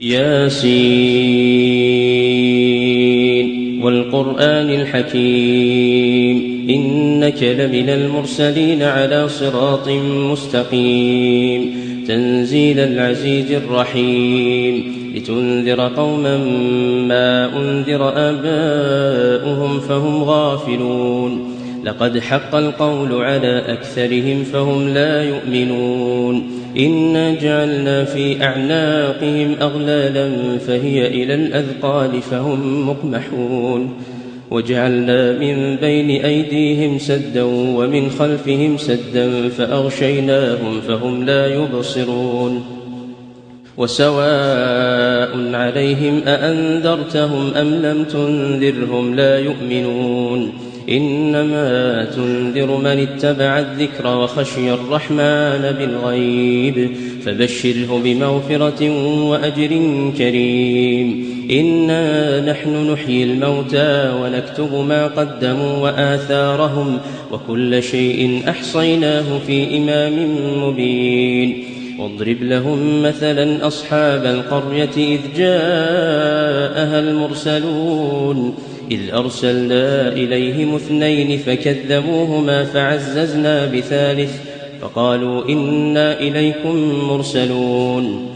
ياسين والقرآن الحكيم إنك لمن المرسلين على صراط مستقيم تنزيل العزيز الرحيم لتنذر قوما ما أنذر آباؤهم فهم غافلون لقد حق القول على أكثرهم فهم لا يؤمنون إنا جعلنا في أعناقهم أغلالا فهي إلى الأذقان فهم مقمحون وجعلنا من بين أيديهم سدا ومن خلفهم سدا فأغشيناهم فهم لا يبصرون وسواء عليهم أأنذرتهم أم لم تنذرهم لا يؤمنون إنما تنذر من اتبع الذكر وخشي الرحمن بالغيب فبشره بمغفرة وأجر كريم إنا نحن نحيي الموتى ونكتب ما قدموا وآثارهم وكل شيء أحصيناه في إمام مبين واضرب لهم مثلا أصحاب القرية إذ جاءها المرسلون إذ أرسلنا إليهم اثنين فكذبوهما فعززنا بثالث فقالوا إنا إليكم مرسلون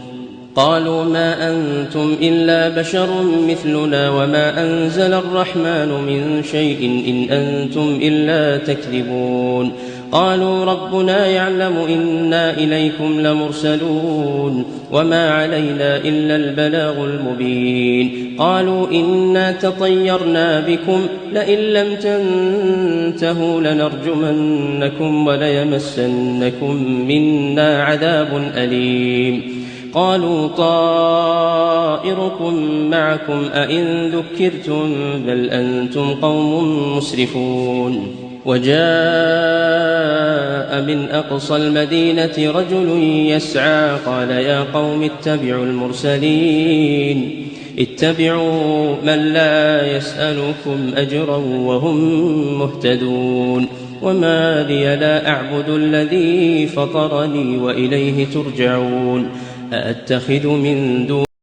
قالوا ما أنتم إلا بشر مثلنا وما أنزل الرحمن من شيء إن أنتم إلا تكذبون قالوا ربنا يعلم إنا إليكم لمرسلون وما علينا إلا البلاغ المبين قالوا إنا تطيرنا بكم لئن لم تنتهوا لنرجمنكم وليمسنكم منا عذاب أليم قالوا طائركم معكم أئن ذكرتم بل أنتم قوم مسرفون وجاء من أقصى المدينة رجل يسعى قال يا قوم اتبعوا المرسلين اتبعوا من لا يسألكم أجرا وهم مهتدون وما لي لا أعبد الذي فطرني وإليه ترجعون أأتخذ من دون